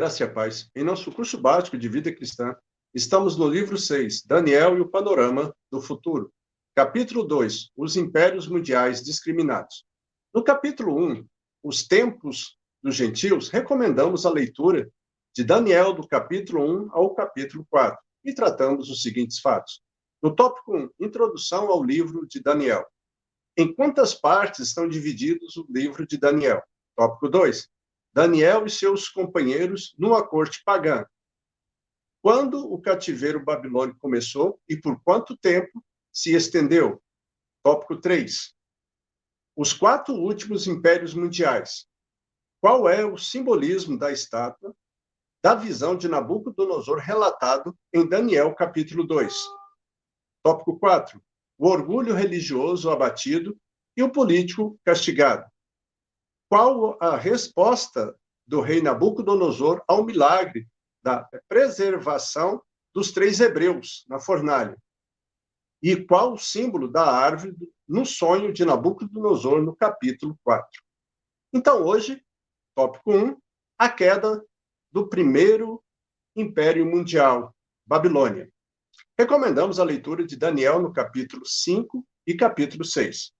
Graça e a paz. Em nosso curso básico de vida cristã, estamos no livro 6, Daniel e o panorama do futuro. Capítulo 2, os impérios mundiais discriminados. No capítulo 1, os tempos dos gentios, recomendamos a leitura de Daniel do capítulo 1 ao capítulo 4 e tratamos os seguintes fatos. No tópico 1, introdução ao livro de Daniel. Em quantas partes estão divididos o livro de Daniel? Tópico 2, Daniel e seus companheiros numa corte pagã. Quando o cativeiro babilônico começou e por quanto tempo se estendeu? Tópico 3. Os 4 últimos impérios mundiais. Qual é o simbolismo da estátua da visão de Nabucodonosor relatado em Daniel capítulo 2? Tópico 4. O orgulho religioso abatido e o político castigado. Qual a resposta do rei Nabucodonosor ao milagre da preservação dos 3 hebreus na fornalha? E qual o símbolo da árvore no sonho de Nabucodonosor no capítulo 4? Então, hoje, tópico 1, a queda do primeiro império mundial, Babilônia. Recomendamos a leitura de Daniel no capítulo 5 e capítulo 6.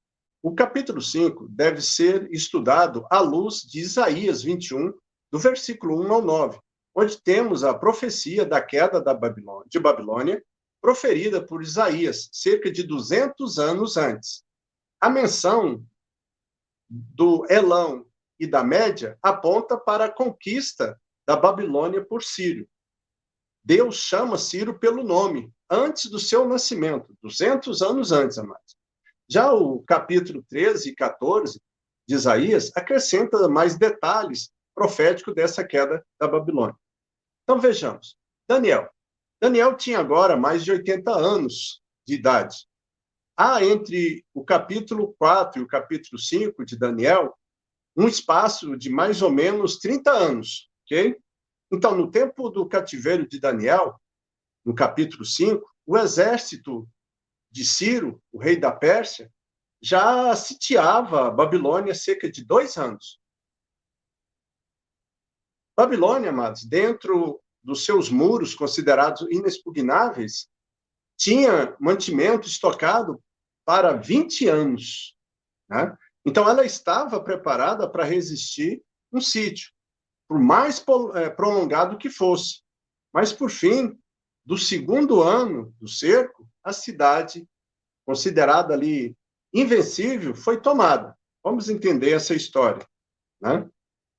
O capítulo 5 deve ser estudado à luz de Isaías 21, do versículo 1 ao 9, onde temos a profecia da queda de Babilônia, proferida por Isaías, cerca de 200 anos antes. A menção do Elão e da Média aponta para a conquista da Babilônia por Ciro. Deus chama Ciro pelo nome, antes do seu nascimento, 200 anos antes, amados. Já o capítulo 13 e 14 de Isaías acrescenta mais detalhes proféticos dessa queda da Babilônia. Então, vejamos. Daniel. Daniel tinha agora mais de 80 anos de idade. Há entre o capítulo 4 e o capítulo 5 de Daniel um espaço de mais ou menos 30 anos, ok? Então, no tempo do cativeiro de Daniel, no capítulo 5, o exército de Ciro, o rei da Pérsia, já sitiava a Babilônia há cerca de 2 anos. Babilônia, amados, dentro dos seus muros considerados inexpugnáveis, tinha mantimento estocado para 20 anos. Né? Então, ela estava preparada para resistir um sítio, por mais prolongado que fosse. Mas, por fim, do segundo ano do cerco, a cidade, considerada ali invencível, foi tomada. Vamos entender essa história. Né?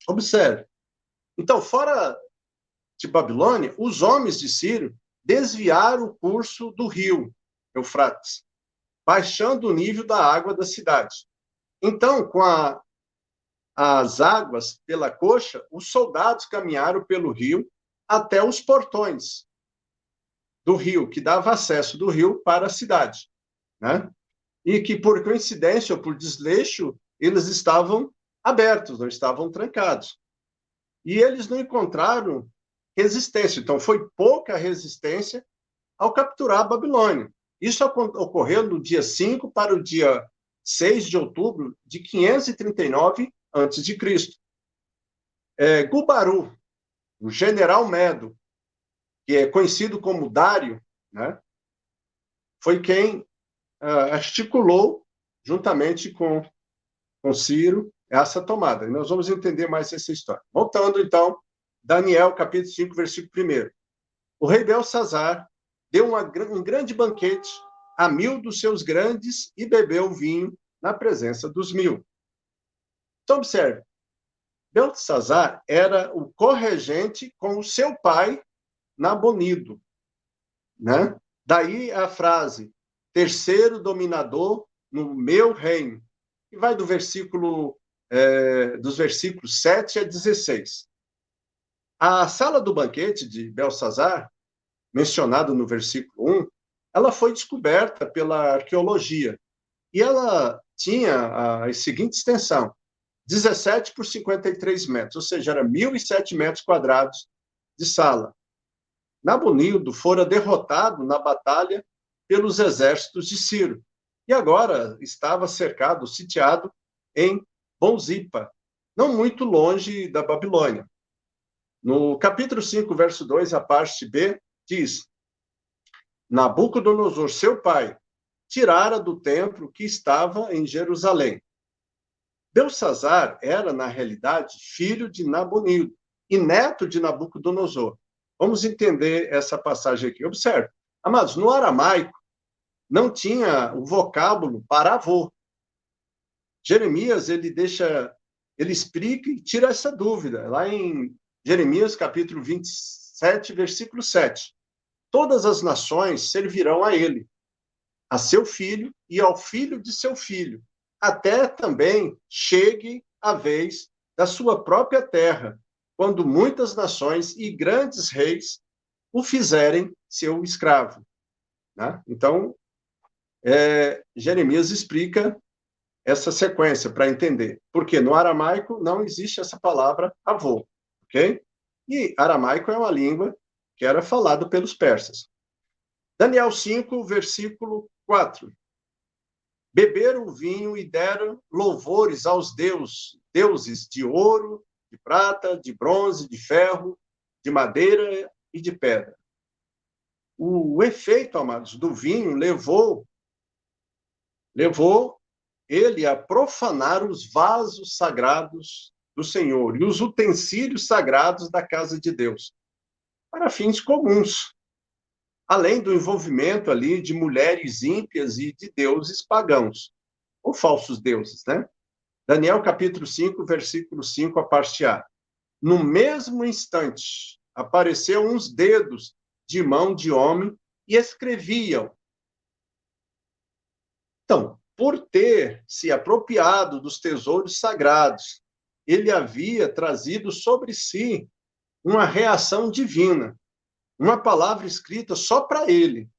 Observe. Então, fora de Babilônia, os homens de Ciro desviaram o curso do rio Eufrates, baixando o nível da água da cidade. Então, com as águas pela coxa, os soldados caminharam pelo rio até os portões do rio, que dava acesso do rio para a cidade, né? E que, por coincidência ou por desleixo, eles estavam abertos, não estavam trancados. E eles não encontraram resistência. Então, foi pouca resistência ao capturar a Babilônia. Isso ocorreu no dia 5 para o dia 6 de outubro de 539 a.C. Gubaru, o general Medo, que é conhecido como Dário, né, foi quem articulou, juntamente com Ciro, essa tomada. E nós vamos entender mais essa história. Voltando, então, Daniel, capítulo 5, versículo 1. O rei Belsazar deu um grande banquete a 1000 dos seus grandes e bebeu vinho na presença dos 1000. Então, observe. Belsazar era o corregente com o seu pai, Nabonido. Né? Daí a frase, terceiro dominador no meu reino. E vai dos versículos 7 a 16. A sala do banquete de Belsazar, mencionada no versículo 1, ela foi descoberta pela arqueologia. E ela tinha a seguinte extensão, 17 por 53 metros, ou seja, era 1.007 metros quadrados de sala. Nabonido fora derrotado na batalha pelos exércitos de Ciro, e agora estava cercado, sitiado em Bonzipa, não muito longe da Babilônia. No capítulo 5, verso 2, a parte B, diz: Nabucodonosor, seu pai, tirara do templo que estava em Jerusalém. Belsazar era, na realidade, filho de Nabonido e neto de Nabucodonosor. Vamos entender essa passagem aqui. Observe, amados, no aramaico não tinha o vocábulo para avô. Jeremias, ele explica e tira essa dúvida, lá em Jeremias, capítulo 27, versículo 7. Todas as nações servirão a ele, a seu filho e ao filho de seu filho, até também chegue a vez da sua própria terra, quando muitas nações e grandes reis o fizerem seu escravo. Né? Então, Jeremias explica essa sequência para entender. Porque no aramaico não existe essa palavra avô, ok? E aramaico é uma língua que era falada pelos persas. Daniel 5, versículo 4. Beberam o vinho e deram louvores aos deuses de ouro, de prata, de bronze, de ferro, de madeira e de pedra. O efeito, amados, do vinho levou ele a profanar os vasos sagrados do Senhor e os utensílios sagrados da casa de Deus, para fins comuns, além do envolvimento ali de mulheres ímpias e de deuses pagãos, ou falsos deuses, né? Daniel capítulo 5, versículo 5, a parte A. No mesmo instante, apareceram uns dedos de mão de homem e escreviam. Então, por ter se apropriado dos tesouros sagrados, ele havia trazido sobre si uma reação divina, uma palavra escrita só para ele,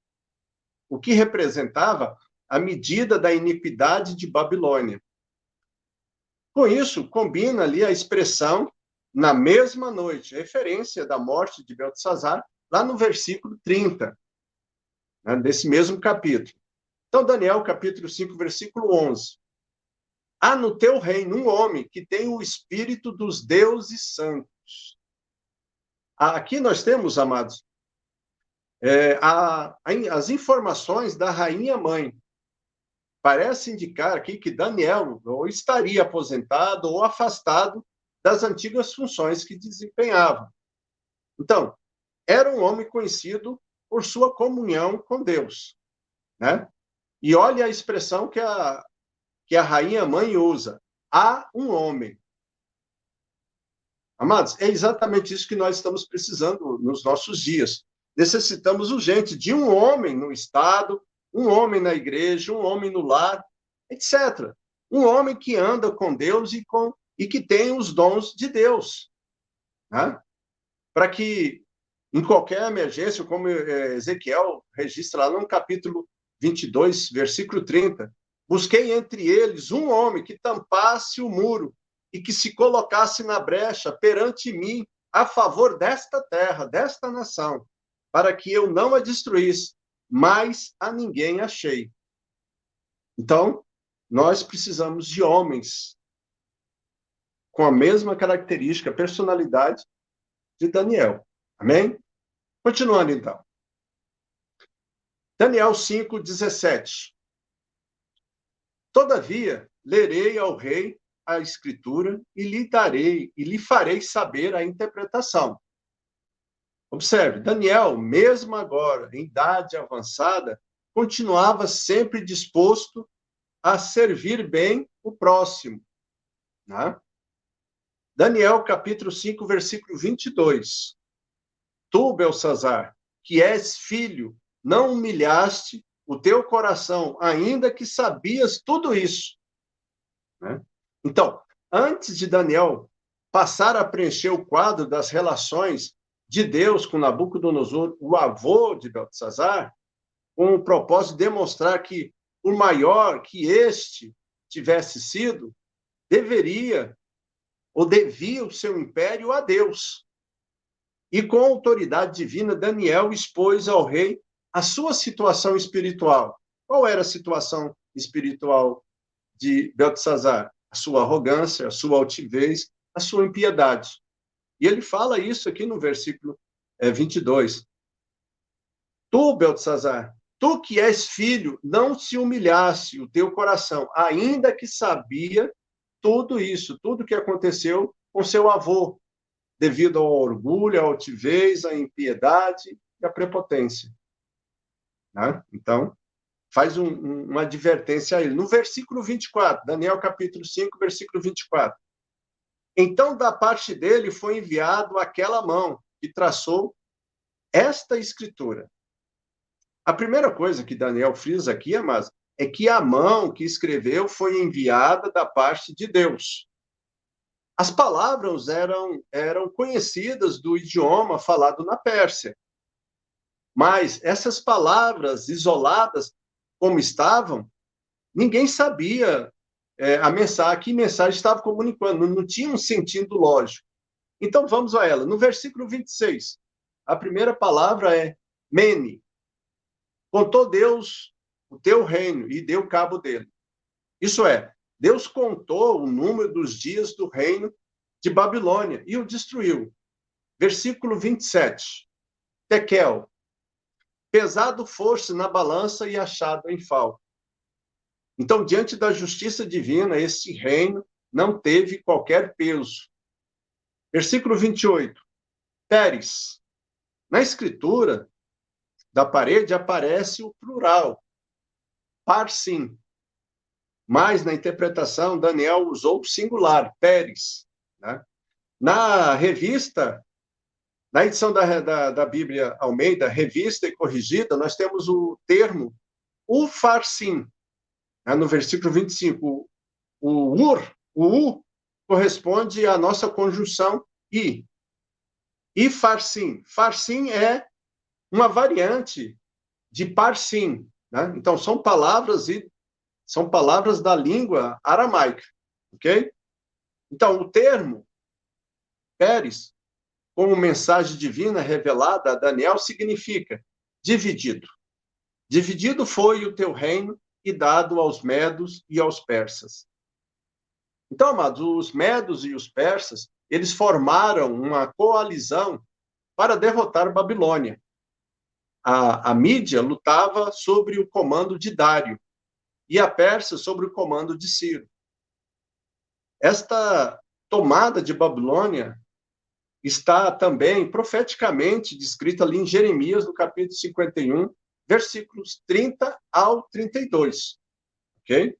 o que representava a medida da iniquidade de Babilônia. Com isso, combina ali a expressão na mesma noite, referência da morte de Beltesazar, lá no versículo 30, né, desse mesmo capítulo. Então, Daniel, capítulo 5, versículo 11. Há no teu reino um homem que tem o espírito dos deuses santos. Aqui nós temos, amados, as informações da rainha mãe. Parece indicar aqui que Daniel ou estaria aposentado ou afastado das antigas funções que desempenhava. Então, era um homem conhecido por sua comunhão com Deus, né? E olha a expressão que a rainha mãe usa. Há um homem. Amados, é exatamente isso que nós estamos precisando nos nossos dias. Necessitamos urgente de um homem no Estado, um homem na igreja, um homem no lar, etc. Um homem que anda com Deus e que tem os dons de Deus. Né? Para que, em qualquer emergência, como Ezequiel registra lá no capítulo 22, versículo 30, busquei entre eles um homem que tampasse o muro e que se colocasse na brecha perante mim a favor desta terra, desta nação, para que eu não a destruísse, mas a ninguém achei. Então, nós precisamos de homens com a mesma característica, personalidade de Daniel. Amém? Continuando, então. Daniel 5, 17. Todavia, lerei ao rei a escritura e lhe farei saber a interpretação. Observe, Daniel, mesmo agora, em idade avançada, continuava sempre disposto a servir bem o próximo. Né? Daniel, capítulo 5, versículo 22. Tu, Belsazar, que és filho, não humilhaste o teu coração, ainda que sabias tudo isso. Né? Então, antes de Daniel passar a preencher o quadro das relações de Deus com Nabucodonosor, o avô de Beltesazar, com o propósito de demonstrar que, por maior que este tivesse sido, deveria ou devia o seu império a Deus. E com autoridade divina, Daniel expôs ao rei a sua situação espiritual. Qual era a situação espiritual de Beltesazar? A sua arrogância, a sua altivez, a sua impiedade. E ele fala isso aqui no versículo 22. Tu, Beltesazar, tu que és filho, não se humilhasse o teu coração, ainda que sabia tudo isso, tudo que aconteceu com seu avô, devido ao orgulho, à altivez, à impiedade e à prepotência. Né? Então, faz uma advertência a ele. No versículo 24, Daniel capítulo 5, versículo 24. Então, da parte dele foi enviado aquela mão que traçou esta escritura. A primeira coisa que Daniel frisa aqui, amados, é que a mão que escreveu foi enviada da parte de Deus. As palavras eram conhecidas do idioma falado na Pérsia. Mas essas palavras isoladas, como estavam, ninguém sabia que mensagem estava comunicando, não tinha um sentido lógico. Então, vamos a ela. No versículo 26, a primeira palavra é mene. Contou Deus o teu reino e deu cabo dele. Isso é, Deus contou o número dos dias do reino de Babilônia e o destruiu. Versículo 27. Tekel. Pesado foste na balança e achado em falta. Então, diante da justiça divina, este reino não teve qualquer peso. Versículo 28. Pérez. Na escritura da parede aparece o plural, parsim. Mas na interpretação, Daniel usou o singular, Pérez. Né? Na revista, na edição da Bíblia Almeida, revista e corrigida, nós temos o termo ufarsim. No versículo 25, o U, corresponde à nossa conjunção I. E farsim. Farsim é uma variante de parsim. Né? Então, são palavras da língua aramaica. Ok? Então, o termo Pérez, como mensagem divina revelada a Daniel, significa dividido. Dividido foi o teu reino e dado aos medos e aos persas. Então, amados, os medos e os persas, eles formaram uma coalizão para derrotar Babilônia. A Mídia lutava sobre o comando de Dário e a Pérsia sobre o comando de Ciro. Esta tomada de Babilônia está também profeticamente descrita ali em Jeremias, no capítulo 51, versículos 30 ao 32. Ok?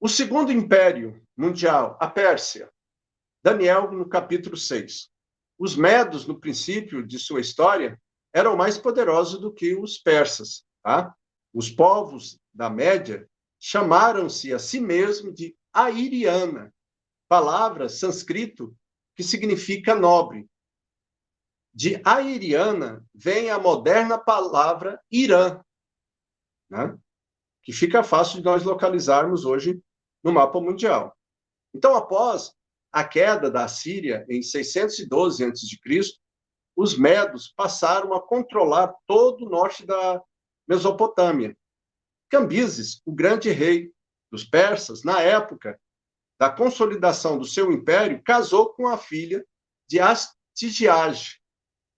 O segundo império mundial, a Pérsia. Daniel, no capítulo 6. Os medos, no princípio de sua história, eram mais poderosos do que os persas. Tá? Os povos da Média chamaram-se a si mesmos de Airiana, palavra sânscrito que significa nobre. De Airiana vem a moderna palavra Irã, né? Que fica fácil de nós localizarmos hoje no mapa mundial. Então, após a queda da Síria em 612 a.C., os medos passaram a controlar todo o norte da Mesopotâmia. Cambises, o grande rei dos persas, na época da consolidação do seu império, casou com a filha de Astigiage,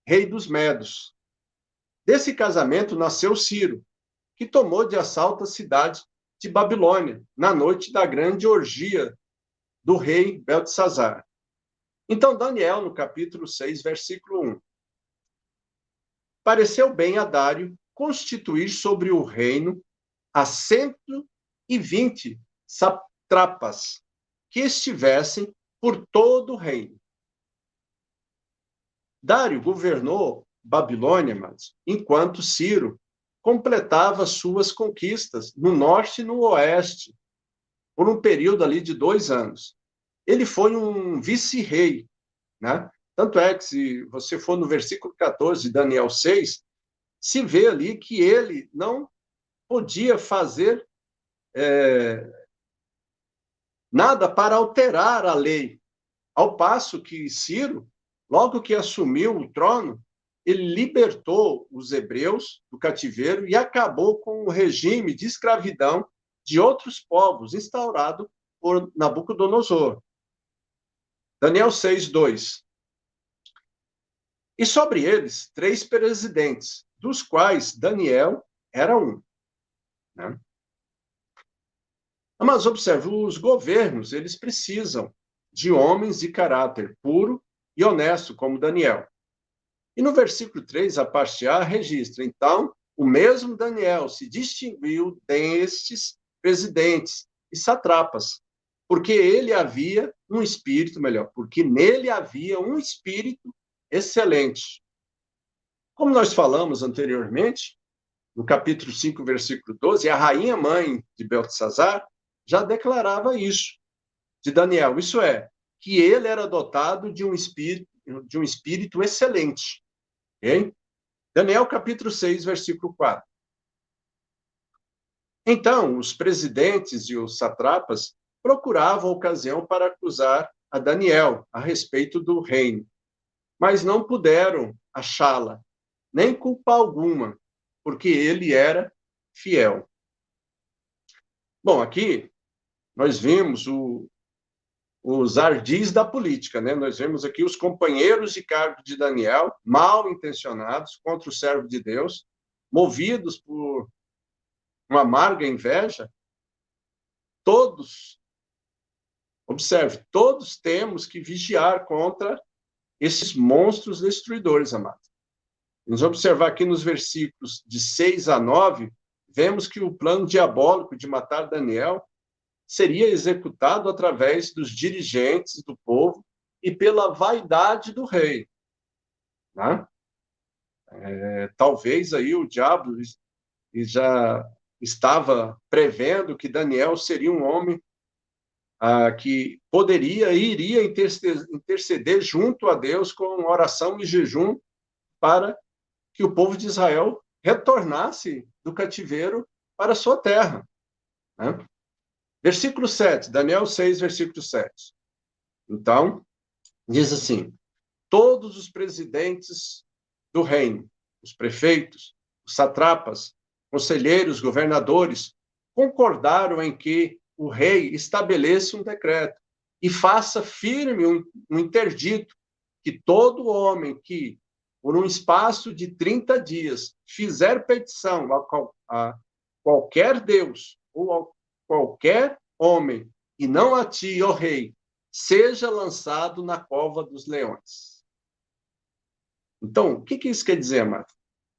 rei dos medos. Desse casamento nasceu Ciro, que tomou de assalto a cidade de Babilônia, na noite da grande orgia do rei Beltesazar. Então, Daniel, no capítulo 6, versículo 1. Pareceu bem a Dário constituir sobre o reino a 120 satrapas que estivessem por todo o reino. Dário governou Babilônia, mas, enquanto Ciro completava suas conquistas no norte e no oeste, por um período ali de 2 anos. Ele foi um vice-rei, né? Tanto é que, se você for no versículo 14 de Daniel 6, se vê ali que ele não podia fazer nada para alterar a lei, ao passo que Ciro, logo que assumiu o trono, ele libertou os hebreus do cativeiro e acabou com o regime de escravidão de outros povos instaurado por Nabucodonosor. Daniel 6, 2. E sobre eles, 3 presidentes, dos quais Daniel era um. Né? Mas observe, os governos, eles precisam de homens de caráter puro e honesto, como Daniel. E no versículo 3, a parte A registra, então, o mesmo Daniel se distinguiu destes presidentes e satrapas, porque ele havia um espírito, melhor, porque nele havia um espírito excelente. Como nós falamos anteriormente, no capítulo 5, versículo 12, a rainha mãe de Beltesazar já declarava isso de Daniel, isso é, que ele era dotado de um espírito excelente. Okay? Daniel capítulo 6, versículo 4. Então, os presidentes e os satrapas procuravam ocasião para acusar a Daniel a respeito do reino, mas não puderam achá-la, nem culpa alguma, porque ele era fiel. Bom, aqui nós vimos os ardis da política, né? Nós vemos aqui os companheiros de cargo de Daniel, mal intencionados contra o servo de Deus, movidos por uma amarga inveja. Todos, observe, todos temos que vigiar contra esses monstros destruidores, amados. Vamos observar aqui nos versículos de 6 a 9, vemos que o plano diabólico de matar Daniel seria executado através dos dirigentes do povo e pela vaidade do rei. Né? Talvez aí o diabo já estava prevendo que Daniel seria um homem que poderia e iria interceder junto a Deus com oração e jejum para que o povo de Israel retornasse do cativeiro para a sua terra. Né? Versículo 7, Daniel 6, versículo 7. Então, diz assim, todos os presidentes do reino, os prefeitos, os satrapas, conselheiros, governadores, concordaram em que o rei estabeleça um decreto e faça firme um interdito que todo homem que, por um espaço de 30 dias, fizer petição a qualquer Deus ou a qualquer homem, e não a ti, ó rei, seja lançado na cova dos leões. Então, o que isso quer dizer, amado?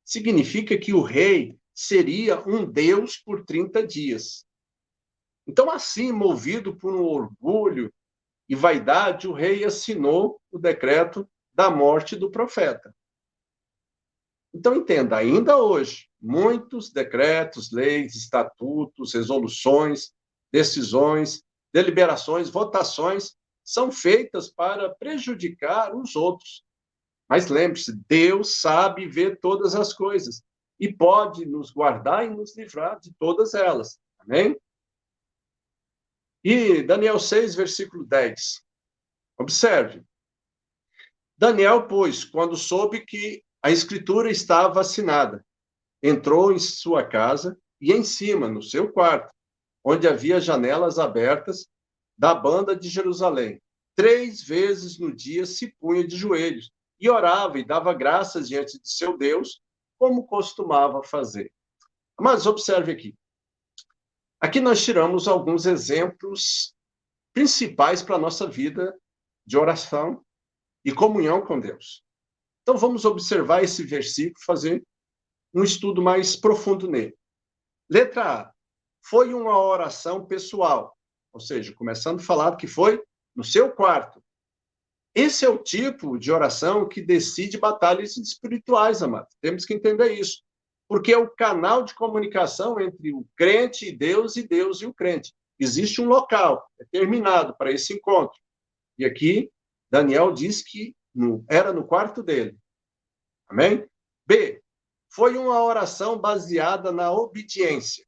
Significa que o rei seria um Deus por 30 dias. Então, assim, movido por um orgulho e vaidade, o rei assinou o decreto da morte do profeta. Então, entenda, ainda hoje, muitos decretos, leis, estatutos, resoluções, decisões, deliberações, votações são feitas para prejudicar os outros. Mas lembre-se, Deus sabe ver todas as coisas e pode nos guardar e nos livrar de todas elas. Amém? E Daniel 6, versículo 10. Observe. Daniel, pois, quando soube que a escritura estava assinada, entrou em sua casa e em cima, no seu quarto, onde havia janelas abertas, da banda de Jerusalém. 3 vezes no dia se punha de joelhos e orava e dava graças diante de seu Deus, como costumava fazer. Mas observe aqui. Aqui nós tiramos alguns exemplos principais para a nossa vida de oração e comunhão com Deus. Então vamos observar esse versículo, fazer um estudo mais profundo nele. Letra A. Foi uma oração pessoal, ou seja, começando a falar que foi no seu quarto. Esse é o tipo de oração que decide batalhas espirituais, amados. Temos que entender isso. Porque é o canal de comunicação entre o crente e Deus e o crente. Existe um local determinado para esse encontro. E aqui, Daniel diz que era no quarto dele. Amém? B. Foi uma oração baseada na obediência.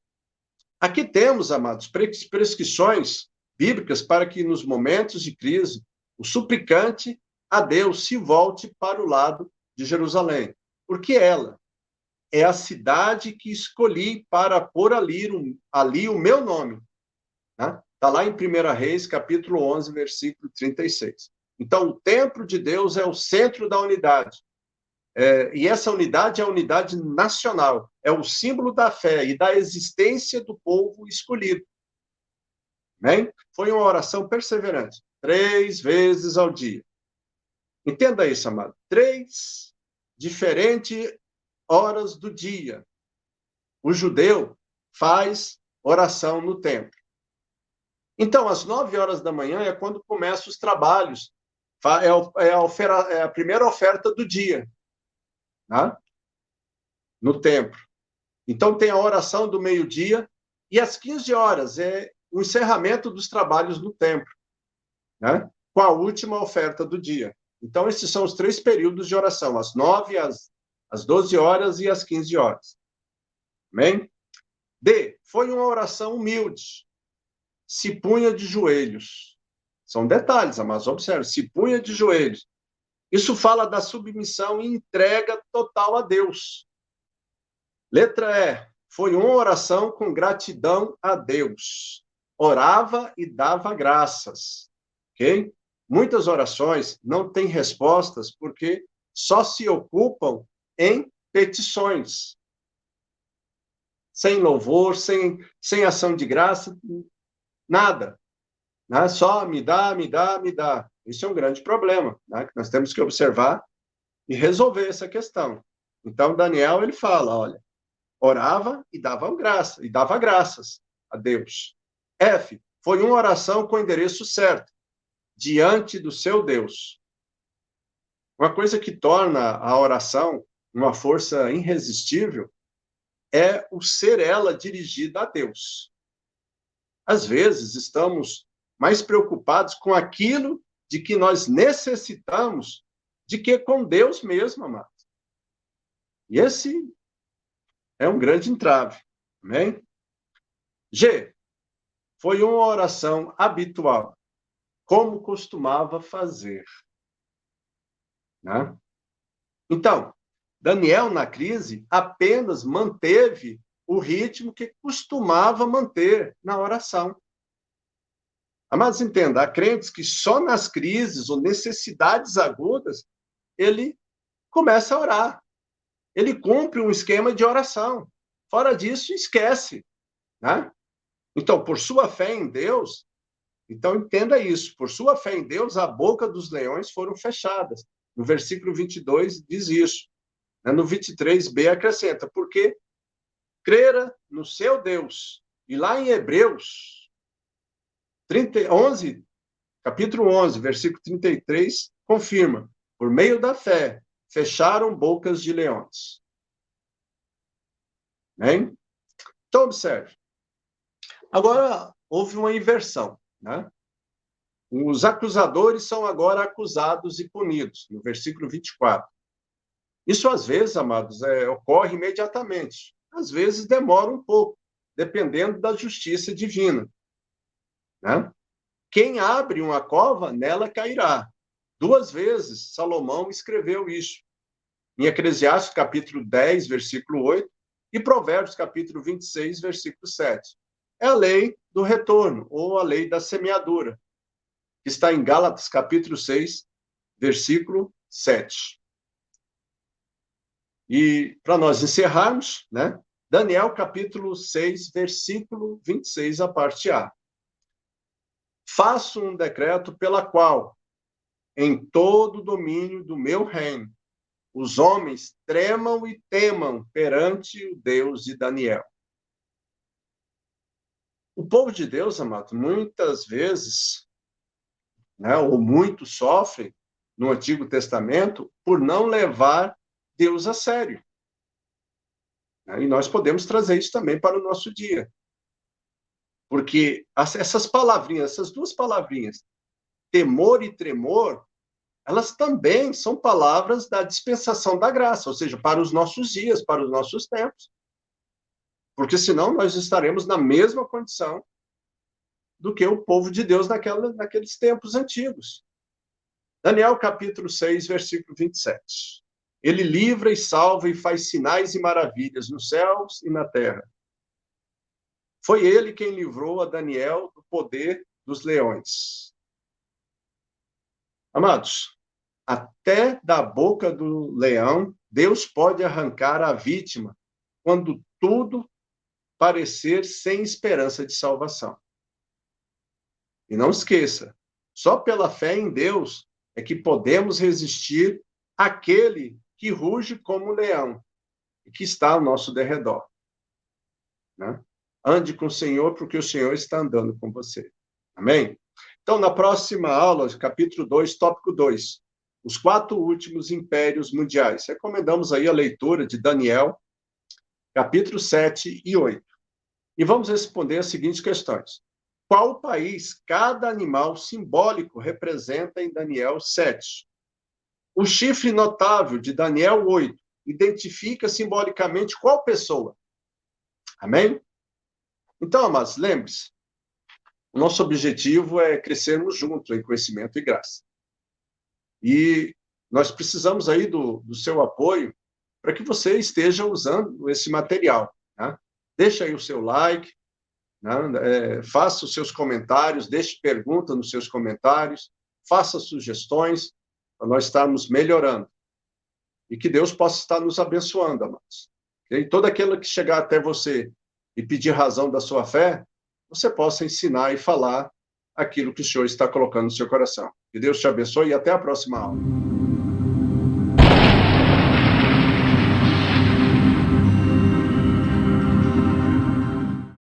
Aqui temos, amados, prescrições bíblicas para que nos momentos de crise, o suplicante a Deus se volte para o lado de Jerusalém, porque ela é a cidade que escolhi para pôr ali o meu nome. Está lá em 1 Reis, capítulo 11, versículo 36. Então, o templo de Deus é o centro da unidade. E essa unidade é a unidade nacional, é o símbolo da fé e da existência do povo escolhido. Amém? Foi uma oração perseverante, 3 vezes ao dia. Entenda isso, amado. 3 diferentes horas do dia. O judeu faz oração no templo. Então, às 9 horas da manhã é quando começam os trabalhos. É a primeira oferta do dia, tá? No templo. Então, tem a oração do meio-dia e às 15 horas é o encerramento dos trabalhos no templo, né? Com a última oferta do dia. Então, esses são os 3 períodos de oração, às 9, às 12 horas e às 15 horas. Amém? D, foi uma oração humilde. Se punha de joelhos. São detalhes, mas observe, se punha de joelhos. Isso fala da submissão e entrega total a Deus. Letra E, foi uma oração com gratidão a Deus. Orava e dava graças. Ok? Muitas orações não têm respostas porque só se ocupam em petições. Sem louvor, sem ação de graça, nada. Né? Só me dá, me dá, me dá. Isso é um grande problema, né? Que nós temos que observar e resolver essa questão. Então, Daniel, ele fala, olha, orava e dava graças a Deus. F, foi uma oração com o endereço certo, diante do seu Deus. Uma coisa que torna a oração uma força irresistível é o ser ela dirigida a Deus. Às vezes, estamos mais preocupados com aquilo de que nós necessitamos de que com Deus mesmo, amado. E esse é um grande entrave. Amém? G, foi uma oração habitual, como costumava fazer. Né? Então, Daniel, na crise, apenas manteve o ritmo que costumava manter na oração. Mas entenda, há crentes que só nas crises ou necessidades agudas ele começa a orar. Ele cumpre um esquema de oração. Fora disso, esquece. Né? Então, por sua fé em Deus, então entenda isso, por sua fé em Deus, a boca dos leões foram fechadas. No versículo 22 diz isso. No 23b acrescenta, porque crera no seu Deus. E lá em Hebreus 11, capítulo 11, versículo 33, confirma, por meio da fé, fecharam bocas de leões. Hein? Então, observe. Agora, houve uma inversão. Né? Os acusadores são agora acusados e punidos, no versículo 24. Isso, às vezes, amados, ocorre imediatamente. Às vezes, demora um pouco, dependendo da justiça divina. Né? Quem abre uma cova, nela cairá. 2 vezes, Salomão escreveu isso. Em Eclesiastes, capítulo 10, versículo 8, e Provérbios, capítulo 26, versículo 7. É a lei do retorno, ou a lei da semeadura, que está em Gálatas, capítulo 6, versículo 7. E, para nós encerrarmos, né, Daniel, capítulo 6, versículo 26, a parte A. Faço um decreto pela qual, em todo o domínio do meu reino, os homens tremam e temam perante o Deus de Daniel. O povo de Deus, amado, muitas vezes, né, ou muito sofrem no Antigo Testamento por não levar Deus a sério. E nós podemos trazer isso também para o nosso dia. Porque essas palavrinhas, essas 2 palavrinhas, temor e tremor, elas também são palavras da dispensação da graça, ou seja, para os nossos dias, para os nossos tempos. Porque senão nós estaremos na mesma condição do que o povo de Deus naqueles tempos antigos. Daniel, capítulo 6, versículo 27. Ele livra e salva e faz sinais e maravilhas nos céus e na terra. Foi ele quem livrou a Daniel do poder dos leões. Amados, até da boca do leão, Deus pode arrancar a vítima quando tudo parecer sem esperança de salvação. E não esqueça, só pela fé em Deus é que podemos resistir àquele que ruge como um leão e que está ao nosso derredor. Né? Ande com o Senhor, porque o Senhor está andando com você. Amém? Então, na próxima aula, capítulo 2, tópico 2, os 4 últimos impérios mundiais. Recomendamos aí a leitura de Daniel, capítulo 7 e 8. E vamos responder as seguintes questões. Qual país cada animal simbólico representa em Daniel 7? O chifre notável de Daniel 8 identifica simbolicamente qual pessoa? Amém? Então, amados, lembre-se, o nosso objetivo é crescermos juntos em conhecimento e graça. E nós precisamos aí do seu apoio para que você esteja usando esse material. Né? Deixa aí o seu like, né? Faça os seus comentários, deixe pergunta nos seus comentários, faça sugestões para nós estarmos melhorando. E que Deus possa estar nos abençoando, amados. E todo aquele que chegar até você e pedir razão da sua fé, você possa ensinar e falar aquilo que o Senhor está colocando no seu coração. Que Deus te abençoe e até a próxima aula.